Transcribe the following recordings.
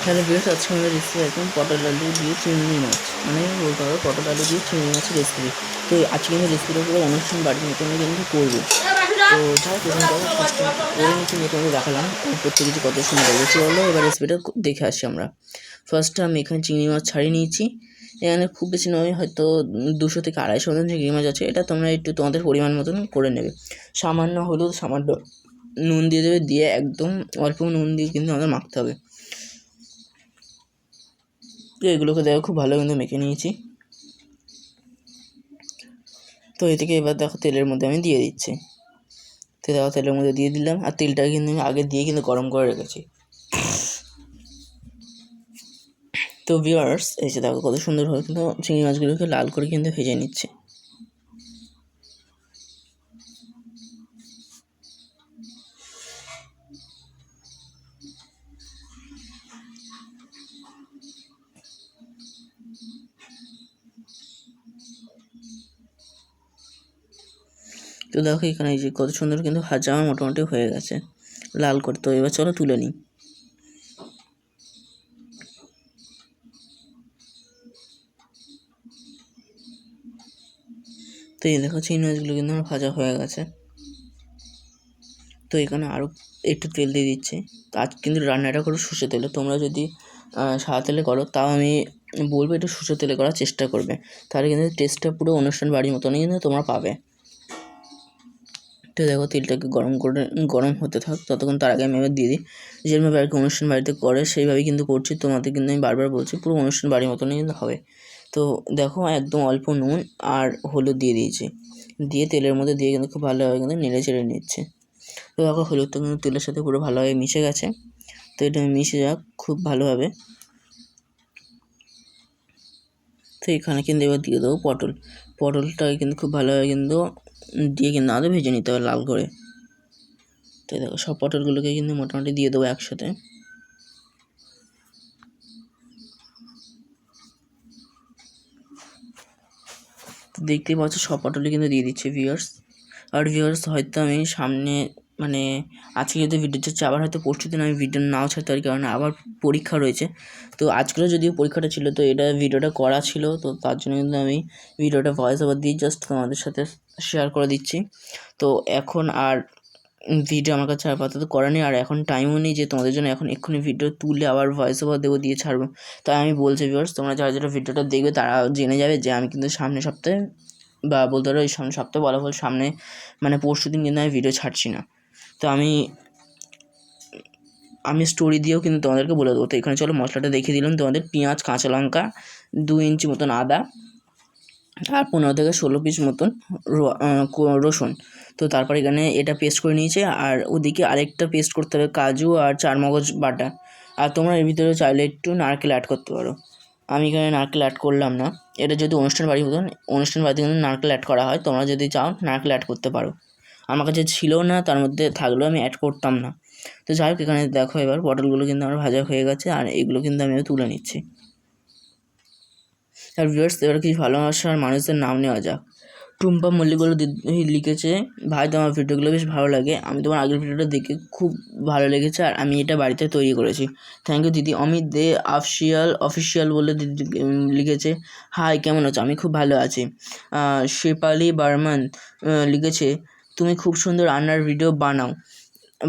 Hello viewers, আজকে আমরা recipe একদম পটল আলু দিয়ে চিংড়ি মাছ, মানে বলতে হবে পটল আলু দিয়ে চিংড়ি মাছের রেসিপি। তো আজকে কিন্তু রেসিপিটা পুরো অনুষ্ঠান বাড়ির মতো আমি কিন্তু করবো। তো যাই প্রথম করে নিচ্ছি, নিয়ে তোমাদের দেখালাম প্রত্যেক কিছু কত সুন্দর লাগবে। চলো এবার রেসিপিটা দেখে আসি আমরা। ফার্স্টে আমি এখানে চিংড়ি মাছ ছাড়িয়ে নিয়েছি। এখানে খুব বেশি নয়, হয়তো 200 থেকে 250 মতন চিংড়ি মাছ আছে। এটা তোমরা একটু তোমাদের পরিমাণ মতন করে নেবে। সামান্য হলুদ, সামান্য নুন দিয়ে দেবে, দিয়ে একদম অল্প নুন দিয়ে কিন্তু আমাদের মাখতে হবে। তো এগুলোকে দেখো খুব ভালো কিন্তু মেখে নিয়েছি। তো এটাকে এবার দেখো তেলের মধ্যে আমি দিয়ে দিচ্ছি। তো দেখো তেলের মধ্যে দিয়ে দিলাম, আর তেলটাকে কিন্তু আমি আগে দিয়ে কিন্তু গরম করে রেখেছি। তো ভিউয়ার্স, এই যে দেখো কত সুন্দরভাবে কিন্তু চিংড়ি মাছগুলোকে লাল করে কিন্তু ভেজে নিচ্ছে। তো দেখো এখানে এই যে কত সুন্দর কিন্তু ভাজা আমার মোটামুটি হয়ে গেছে লাল করে। তো এবার চলো তুলে নিই। তো এই দেখো চিংড়ি মাছগুলো কিন্তু আমার ভাজা হয়ে গেছে। তো এখানে আরও একটু তেল দিয়ে দিচ্ছি। আজ কিন্তু রান্নাটা করো সর্ষে তেলে। তোমরা যদি সাদা তেলে করো, তাও আমি বলবো একটু সর্ষে তেলে করার চেষ্টা করবে, তাহলে কিন্তু টেস্টটা পুরো অনুষ্ঠান বাড়ির মতনই কিন্তু তোমরা পাবে। তো দেখো তেলটাকে গরম হতে থাক ততক্ষণ। তার আগে আমি এবার দিয়ে দিই, যেভাবে আর কি অনুষ্ঠান বাড়িতে করে সেইভাবেই কিন্তু করছি। তোমাদের কিন্তু আমি বারবার বলছি পুরো অনুষ্ঠান বাড়ির মতনই কিন্তু হবে। তো দেখো একদম অল্প নুন আর হলুদ দিয়ে দিয়েছি, দিয়ে তেলের মধ্যে দিয়ে কিন্তু খুব ভালোভাবে কিন্তু নেড়ে চেড়ে নিচ্ছে। তো দেখো হলুদটা কিন্তু তেলের সাথে পুরো ভালোভাবে মিশে গেছে। তো এটা মিশে যাক খুব ভালোভাবে। তো এখানে কিন্তু এবার দিয়ে দেবো পটলটাকে কিন্তু খুব ভালোভাবে কিন্তু দিয়ে কিন্তু আদৌ ভেজে নিতে হবে লাল করে। তো দেখো সব পটলগুলোকে কিন্তু মোটামুটি দিয়ে দেবো একসাথে। তো দেখতেই পাচ্ছ সব পটলই কিন্তু দিয়ে দিচ্ছি ভিউয়ার্স। আর ভিউয়ার্স, হয়তো আমি সামনে মানে আজকে যদি ভিডিও ছাড়ছি, আবার হয়তো পরশু দিন আমি ভিডিও নাও ছাড়তে পারি, কারণ আবার পরীক্ষা রয়েছে। তো আজকেও যদিও পরীক্ষাটা ছিল, তো এটা ভিডিওটা করা ছিল, তো তার জন্য কিন্তু আমি ভিডিওটা ভয়েস ওভার দিয়ে জাস্ট তোমাদের সাথে শেয়ার করে দিচ্ছি। তো এখন আর ভিডিও আমার কাছে আপাতত করা নেই, আর এখন টাইমও নেই যে তোমাদের জন্য এখন এক্ষুনি ভিডিও তুলে আবার ভয়েস ওভার দেবো, দিয়ে ছাড়বো। তাই আমি বলছি ভিউয়ার্স, তোমরা যারা যারা ভিডিওটা দেখবে তারা জেনে যাবে যে আমি কিন্তু সামনের সপ্তাহে, বা বলতে পারো এই সামনের সপ্তাহে বলা ভুল, সামনে মানে পরশু দিন কিন্তু আমি ভিডিও ছাড়ছি না। তো আমি স্টোরি দিয়েও কিন্তু তোমাদেরকে বলে দেবো। তো এখানে চলো মশলাটা দেখিয়ে দিলাম তোমাদের। পেঁয়াজ, কাঁচা লঙ্কা, 2 ইঞ্চি মতন আদা, আর 15 থেকে 16 পিস মতন রসুন। তো তারপর এখানে এটা পেস্ট করে নিয়েছে, আর ওদিকে আরেকটা পেস্ট করতে হবে কাজু আর চারমগজ বাটা। আর তোমরা এর ভিতরে চাইলে একটু নারকেল অ্যাড করতে পারো। আমি এখানে নারকেল অ্যাড করলাম না। এটা যদি অনুষ্ঠান বাড়িতে কিন্তু নারকেল অ্যাড করা হয়, তোমরা যদি চাও নারকেল অ্যাড করতে পারো। আমার কাছে ছিল না, তার মধ্যে থাকলেও আমি অ্যাড করতাম না। তো যাই হোক, এখানে দেখো এবার পটলগুলো কিন্তু আমার ভাজা হয়ে গেছে, আর এগুলো কিন্তু আমি তুলে নিচ্ছি। আর ভিউয়ার্স, এবার কিছু ভালোবাসার মানুষদের নাম নেওয়া যাক। টুম্পা মল্লিকগুলো লিখেছে, ভাই তোমার ভিডিওগুলো বেশ ভালো লাগে, আমি তোমার আগের ভিডিওটা দেখে খুব ভালো লেগেছে, আর আমি এটা বাড়িতে তৈরি করেছি। থ্যাংক ইউ দিদি। অমিত দে অফিসিয়াল বলে দিদি লিখেছে, হাই কেমন আছো, আমি খুব ভালো আছি। শেফালি বার্মান লিখেছে, তুমি খুব সুন্দর রান্নার ভিডিও বানাও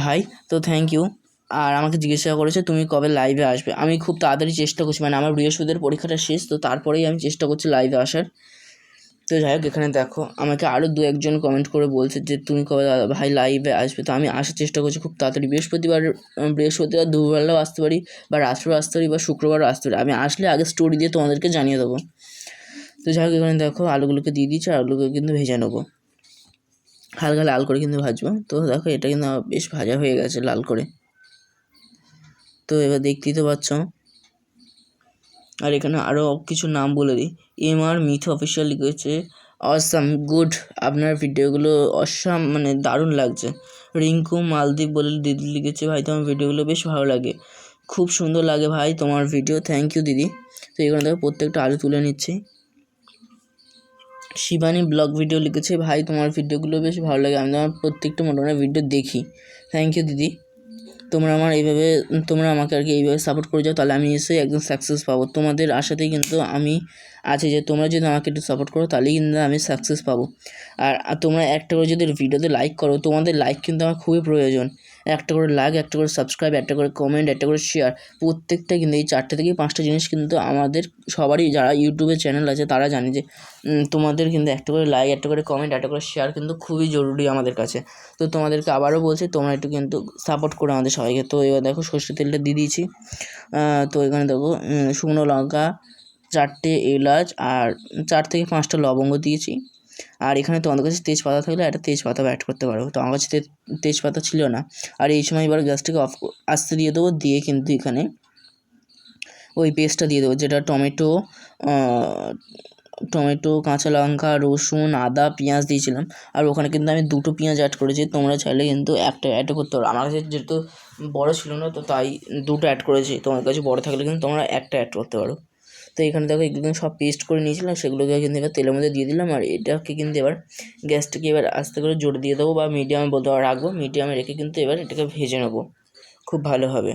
ভাই। তো থ্যাংক ইউ। আর আমাকে জিজ্ঞাসা করেছে তুমি কবে লাইভে আসবে। আমি খুব তাড়াতাড়ি চেষ্টা করছি, মানে আমার বৃহস্পতিবার পরীক্ষাটা শেষ, তো তারপরেই আমি চেষ্টা করছি লাইভে আসার। তো যাই হোক, এখানে দেখো আমাকে আরও 2-1 জন কমেন্ট করে বলছে যে তুমি কবে ভাই লাইভে আসবে। তো আমি আসার চেষ্টা করছি খুব তাড়াতাড়ি। বৃহস্পতিবার দুপুরবেলাও আসতে পারি, বা রাত্রেও আসতে পারি, বা শুক্রবারও আসতে পারি। আমি আসলে আগে স্টোরি দিয়ে তোমাদেরকে জানিয়ে দেবো। তো যাই হোক, এখানে দেখো আলুগুলোকে দিয়ে দিচ্ছি, আর আলুগুলো কিন্তু ভেজে নেবো হালকা লাল করে কিন্তু ভাজবো। তো দেখো এটা কিন্তু বেশ ভাজা হয়ে গেছে লাল করে। তো এবার দেখতেই তো পাচ্ছ। আর এখানে আরও কিছু নাম বলে দিই। MR মিথু অফিসিয়াল লিখেছে, অসাম গুড, আপনার ভিডিওগুলো অসাম, মানে দারুণ লাগছে। রিঙ্কু মালদ্বীপ বলে দিদি লিখেছে, ভাই তোমার ভিডিওগুলো বেশ ভালো লাগে, খুব সুন্দর লাগে ভাই তোমার ভিডিও, থ্যাংক ইউ দিদি। তো এখানে দেখো প্রত্যেকটা আলু তুলে নিচ্ছি। শিবানী ব্লগ ভিডিও লিখেছে, ভাই তোমার ভিডিওগুলো বেশ ভালো লাগে, আমি তোমার প্রত্যেকটা মোটামুটি ভিডিও দেখি, থ্যাংক ইউ দিদি। তোমরা আমাকে আর কি এইভাবে সাপোর্ট করে যাও, তাহলে আমি নিশ্চয়ই একদম সাকসেস পাবো। তোমাদের আশাতেই কিন্তু আমি আছি যে তোমরা যদি আমাকে একটু সাপোর্ট করো তাহলেই কিন্তু আমি সাকসেস পাবো। আর তোমরা একটা করে যদি ভিডিওতে লাইক করো, তোমাদের লাইক কিন্তু আমার খুবই প্রয়োজন। একটা করে লাইক, একটা করে সাবস্ক্রাইব, একটা করে কমেন্ট, একটা করে শেয়ার, প্রত্যেকটা কিন্তু এই 4টে থেকে 5টা জিনিস কিন্তু আমাদের সবারই যারা ইউটিউবে চ্যানেল আছে তারা জানে যে তোমাদের কিন্তু একটা করে লাইক, একটা করে কমেন্ট, একটা করে শেয়ার কিন্তু খুবই জরুরি আমাদের কাছে। তো তোমাদেরকে আবারও বলছি তোমরা একটু কিন্তু সাপোর্ট করো আমাদের সবাইকে। তো এবার দেখো সর্ষের তেলটা দিয়ে দিয়েছি। তো এখানে দেখো শুকনো লঙ্কা, 4টে এলাচ আর 4 থেকে 5টা লবঙ্গ দিয়েছি। আর এখানে তোমাদের কাছে তেজপাতা থাকলে একটা তেজপাতাও অ্যাড করতে পারো, তো আমার কাছে তেজপাতা ছিল না। আর এই সময় এবার গ্যাসটাকে আস্তে দিয়ে দেবো, দিয়ে কিন্তু এখানে ওই পেস্টটা দিয়ে দেবো, যেটা টমেটো, কাঁচা লঙ্কা, রসুন, আদা, পেঁয়াজ দিয়েছিলাম। আর ওখানে কিন্তু আমি 2টো পেঁয়াজ অ্যাড করেছি, তোমরা চাইলে কিন্তু একটা অ্যাড করতে পারো। আমার কাছে যেহেতু বড় ছিল না তো তাই 2টো অ্যাড করেছি, তোমার কাছে বড় থাকলে কিন্তু তোমরা একটা অ্যাড করতে পারো। তো এখানে দেখো এগুলো সব পেস্ট করে নিয়েছিলাম, সেগুলোকে কিন্তু এবার তেলের মধ্যে দিয়ে দিলাম। আর এটাকে কিন্তু এবার গ্যাসটাকে এবার আস্তে করে জোরে দিয়ে দেবো, বা মিডিয়ামে বলতে রাখবো, মিডিয়ামে রেখে কিন্তু এবার এটাকে ভেজে নেবো খুব ভালোভাবে।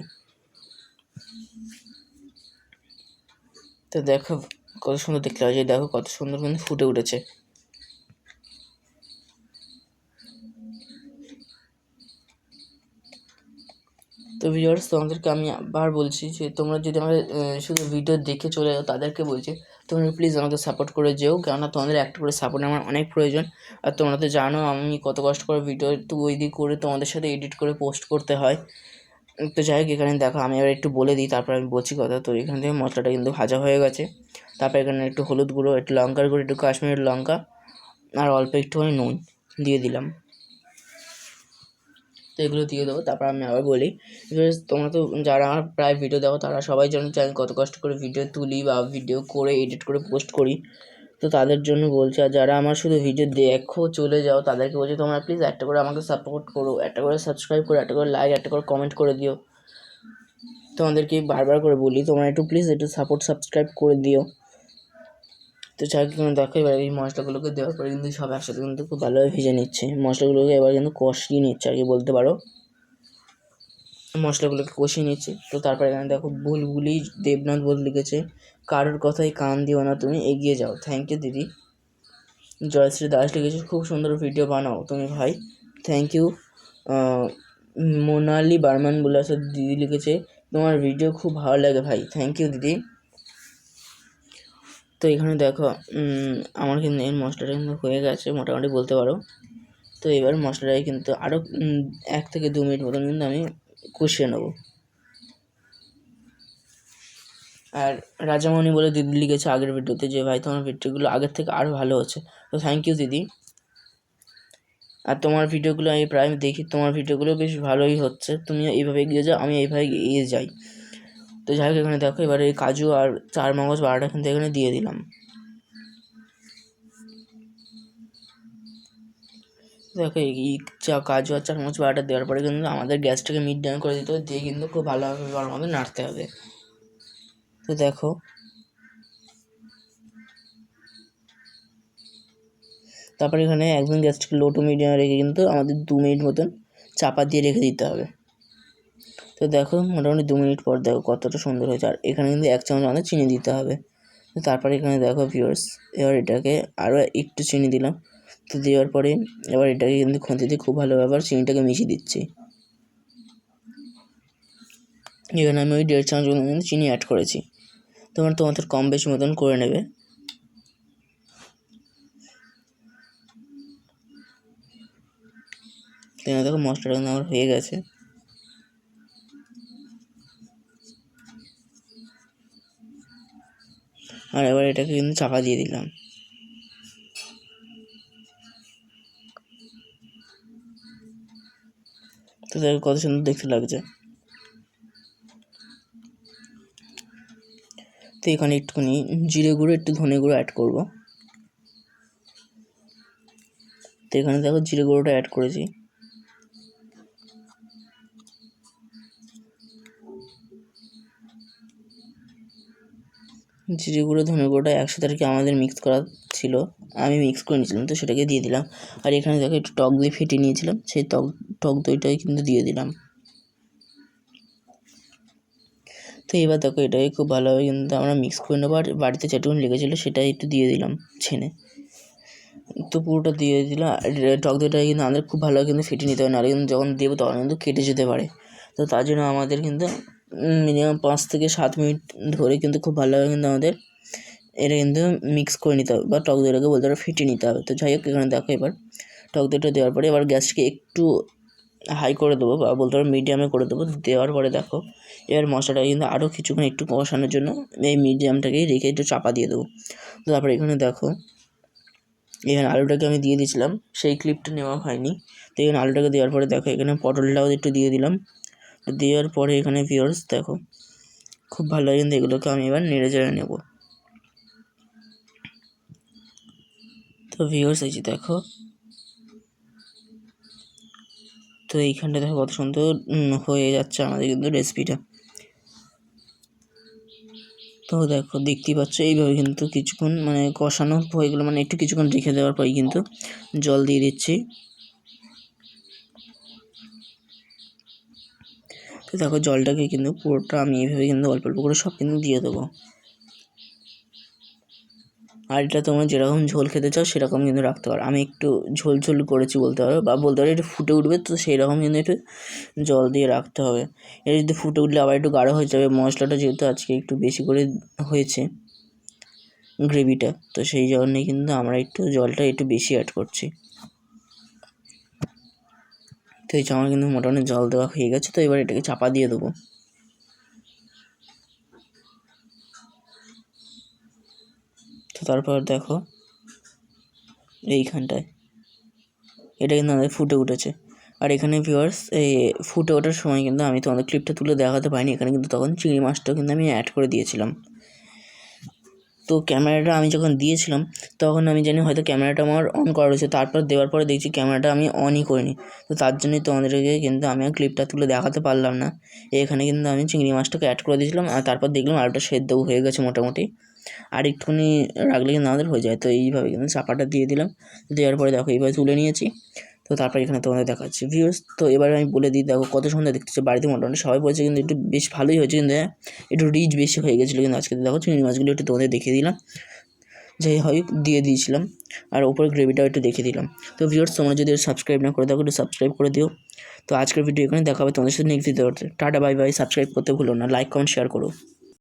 তো দেখো কত সুন্দর দেখতে লাগছে, দেখো কত সুন্দর কিন্তু ফুটে উঠেছে। তো ভিউয়ার্স, তোমাদেরকে আমি আবার বলছি যে তোমরা যদি আমার শুধু ভিডিও দেখে চলে যাও তাদেরকে বলছি তোমরা প্লিজ আমাকে সাপোর্ট করে যেও, কেননা তোমাদের একটা করে সাপোর্ট আমার অনেক প্রয়োজন। আর তোমরা তো জানো আমি কত কষ্ট করে ভিডিও তৈরি করে তোমাদের সাথে এডিট করে পোস্ট করতে হয়। তো যাই হোক, এখানে দেখো আমি এবার একটু বলে দিই, তারপর আমি বলছি কথা। তো এখান থেকে মশলাটা কিন্তু ভাজা হয়ে গেছে। তারপর এখানে একটু হলুদ গুঁড়ো, একটু লঙ্কার গুঁড়ো, একটু কাশ্মীরের লঙ্কা আর অল্প একটুখানি নুন দিয়ে দিলাম। তো এগুলো দিয়ে দেবো। তারপর আমি আবার বলি, এবার তোমরা তো যারা আমার প্রায় ভিডিও দেখো তারা সবাই জানো যে আমি কত কষ্ট করে ভিডিও তুলি বা ভিডিও করে এডিট করে পোস্ট করি। তো তাদের জন্য বলছি, আর যারা আমার শুধু ভিডিও দেখো চলে যাও তাদেরকে বলছি তোমরা প্লিজ একটা করে আমাকে সাপোর্ট করো, একটা করে সাবস্ক্রাইব করো, একটা করে লাইক, একটা করে কমেন্ট করে দিও। তোমাদেরকে বারবার করে বলি তোমরা একটু প্লিজ একটু সাবস্ক্রাইব করে দিও। তো যাই হোক, দেখো এবার এই মশলাগুলোকে দেওয়ার পরে কিন্তু সব একসাথে কিন্তু খুব ভালোভাবে ভেজে নিচ্ছে। মশলাগুলোকে এবার কিন্তু কষিয়ে নিচ্ছে আর কি বলতে পারো, মশলাগুলোকে কষিয়ে নিচ্ছে। তো তারপরে এখানে দেখো বুলবুলি দেবনাথ বলে লিখেছে, কারোর কথাই কান দিও না তুমি, এগিয়ে যাও। থ্যাংক ইউ দিদি। জয়শ্রী দাস লিখেছে, খুব সুন্দর ভিডিও বানাও তুমি ভাই, থ্যাংক ইউ। মোনালি বার্মান বলে আছে দিদি লিখেছে, তোমার ভিডিও খুব ভালো লাগে ভাই, থ্যাংক ইউ দিদি। তো এখানে দেখো আমার কিন্তু এই মশলাটা কিন্তু হয়ে গেছে মোটামুটি বলতে পারো। তো এবার মশলাটাকে কিন্তু আরও 1 থেকে 2 মিনিট মতন কিন্তু আমি কষিয়ে নেবো। আর রাজামণি বলে দিদি লিখেছে আগের ভিডিওতে যে ভাই তোমার ভিডিওগুলো আগের থেকে আরও ভালো হচ্ছে, তো থ্যাংক ইউ দিদি। আর তোমার ভিডিওগুলো আমি প্রায় দেখি, তোমার ভিডিওগুলো বেশ ভালোই হচ্ছে, তুমি এইভাবে এগিয়ে যাও, আমি এইভাবে এগিয়ে যাই। তো যাই হোক, এখানে দেখো এবারে এই কাজু আর চার মগজ বাড়াটা কিন্তু এখানে দিয়ে দিলাম। দেখো এই কাজু আর চামচ বাটার দেওয়ার পরে কিন্তু আমাদের গ্যাসটাকে মিডিয়াম করে দিতে হবে, দিয়ে কিন্তু খুব ভালোভাবে আমাদের নাড়তে হবে। তো দেখো তারপরে এখানে একদম গ্যাসটাকে লো টু মিডিয়ামে রেখে কিন্তু আমাদের 2 মিনিট মতন চাপা দিয়ে রেখে দিতে হবে। তো দেখো মোটামুটি 2 মিনিট পর দেখো কতটা সুন্দর হয়েছে। আর এখানে কিন্তু 1 চামচ আমাদের চিনি দিতে হবে। তো তারপরে এখানে দেখো ভিউয়ার্স, এবার এটাকে আরও একটু চিনি দিলাম। তো দেওয়ার পরে এবার এটাকে কিন্তু খুন্তি দিয়ে খুব ভালোভাবে চিনিটাকে মিশিয়ে দিচ্ছি। এখানে আমি ওই 1.5 চামচ মতন কিন্তু চিনি অ্যাড করেছি, তোমাদের কম বেশি মতন করে নেবে। দেখো মশলাটা কিন্তু আমার হয়ে গেছে। আর এবার এটাকে কিন্তু চাপা দিয়ে দিলাম। তো দেখো কত সুন্দর দেখতে লাগছে। তো এখানে একটুখানি জিরে গুঁড়ো, একটু ধনে গুঁড়ো অ্যাড করবো। তো এখানে দেখো জিরে গুঁড়োটা অ্যাড করেছি। জিরে গুঁড়ো ধনে গুঁড়োটা একসাথে আর কি আমাদের মিক্স করা ছিল, আমি মিক্স করে নিয়েছিলাম, তো সেটাকে দিয়ে দিলাম। আর এখানে দেখো একটু টক দই ফেটিয়ে নিয়েছিলাম, সেই টক দইটাই কিন্তু দিয়ে দিলাম। তো এবার দেখো এটাকে খুব ভালোভাবে কিন্তু আমরা মিক্স করে নেবো, আর বাড়িতে যেটুকুনি লেগেছিলো সেটাই একটু দিয়ে দিলাম ছেনে। তো পুরোটা দিয়ে দিলাম। টক দইটা কিন্তু আমাদের খুব ভালোভাবে কিন্তু ফেটে নিতে হবে, নাহলে কিন্তু যখন দেবো তখন কিন্তু কেটে যেতে পারে। তো তার জন্য আমাদের কিন্তু মিনিমাম 5 থেকে 7 মিনিট ধরে কিন্তু খুব ভালোভাবে কিন্তু আমাদের এটা কিন্তু মিক্স করে নিতে হবে, বা টক দইটাকে বলতে পারো ফেটে নিতে হবে। তো যাই হোক, এখানে দেখো এবার টক দইটা দেওয়ার পরে এবার গ্যাসকে একটু হাই করে দেবো, বা বলতে পারো মিডিয়ামে করে দেবো। দেওয়ার পরে দেখো এবার মশলাটা কিন্তু আরও কিছুক্ষণ একটু কষানোর জন্য এই মিডিয়ামটাকেই রেখে একটু চাপা দিয়ে দেবো। তো তারপরে এখানে দেখো এখানে আলুটাকে আমি দিয়ে দিয়েছিলাম, সেই ক্লিপটা নেওয়া হয়নি। তো এখানে আলুটাকে দেওয়ার পরে দেখো এখানে পটলটাও একটু দিয়ে দিলাম। দেওয়ার পরে এখানে ভিউয়ার্স দেখো খুব ভালো কিন্তু এগুলোকে আমি এবার নেড়ে চেড়ে নেবো। তো ভিউয়ার্স এই যে দেখো, তো এইখানটা দেখো কত সুন্দর হয়ে যাচ্ছে আমাদের কিন্তু রেসিপিটা। তো দেখো দেখতেই পাচ্ছ এইভাবে কিন্তু কিছুক্ষণ মানে কষানো হয়ে গেলো, মানে একটু কিছুক্ষণ রেখে দেওয়ার পরেই কিন্তু জল দিয়ে দিচ্ছি। তো দেখো জলটাকে কিন্তু পুরোটা আমি এইভাবে কিন্তু অল্প অল্প করে সব কিন্তু দিয়ে দেবো। আর এটা তোমরা যেরকম ঝোল খেতে চাও সেরকম কিন্তু রাখতে পারো। আমি একটু ঝোল ঝোল করেছি বলতে পারো, বা বলতে পারো একটু ফুটে উঠবে, তো সেই রকম কিন্তু একটু জল দিয়ে রাখতে হবে। এটা যদি ফুটে উঠলে আবার একটু গাঢ় হয়ে যাবে। মশলাটা যেহেতু আজকে একটু বেশি করে হয়েছে গ্রেভিটা, তো সেই জন্যই কিন্তু আমরা একটু জলটা একটু বেশি অ্যাড করছি। তো এই আমার কিন্তু মোটামুটি জল দেওয়া হয়ে গেছে। তো এবার এটাকে চাপা দিয়ে দেবো। তো তারপর দেখো এইখানটায় এটা কিন্তু আমাদের ফুটে উঠেছে। আর এখানে ভিউয়ার্স এই ফুটে ওঠার সময় কিন্তু আমি তোমাদের ক্লিপটা তুলে দেখাতে পারিনি, এখানে কিন্তু তখন চিংড়ি মাছটাও কিন্তু আমি অ্যাড করে দিয়েছিলাম। তো ক্যামেরাটা আমি যখন দিয়েছিলাম তখন আমি জানি হয়তো ক্যামেরাটা আমার অন করা রয়েছে, তারপর দেওয়ার পরে দেখছি ক্যামেরাটা আমি অনই করিনি। তো তার জন্যই তোমাদেরকে কিন্তু আমি ক্লিপটা তুলে দেখাতে পারলাম না। এখানে কিন্তু আমি চিংড়ি মাছটাকে অ্যাড করে দিয়েছিলাম, আর তারপর দেখলাম আলুটা সেদ্ধও হয়ে গেছে মোটামুটি, আর একটুখানি রাখলে কিন্তু আমাদের হয়ে যায়। তো এইভাবে কিন্তু চাপাটা দিয়ে দিলাম। দেওয়ার পরে দেখো এইভাবে তুলে নিয়েছি। তো তারপর এখানে তোমাদের দেখাচ্ছি ভিউয়ার্স। তো এবার আমি বলে দিই, দেখো কত সুন্দর দেখতেছে। বাড়িতে মোটামুটি সবাই বলছে কিন্তু একটু বেশ ভালোই হয়েছে, কিন্তু একটু রিচ বেশি হয়ে গেছিলো। কিন্তু আজকে দেখো চিংড়ি মাছগুলো একটু তোমাদের দেখিয়ে দিলাম, যাই হয় দিয়ে দিয়েছিলাম, আর ওপরে গ্রেভিটাও একটু দেখিয়ে দিলাম। তো ভিউয়ার্স তোমরা যদি সাবস্ক্রাইব না করে থাকো একটু সাবস্ক্রাইব করে দিও। তো আজকের ভিডিও এখানে দেখা হবে, তোমাদের সাথে নেক্সট ভিডিওতে। Tata bye bye. সাবস্ক্রাইব করতে ভুলো না, লাইক কমেন্ট শেয়ার করো।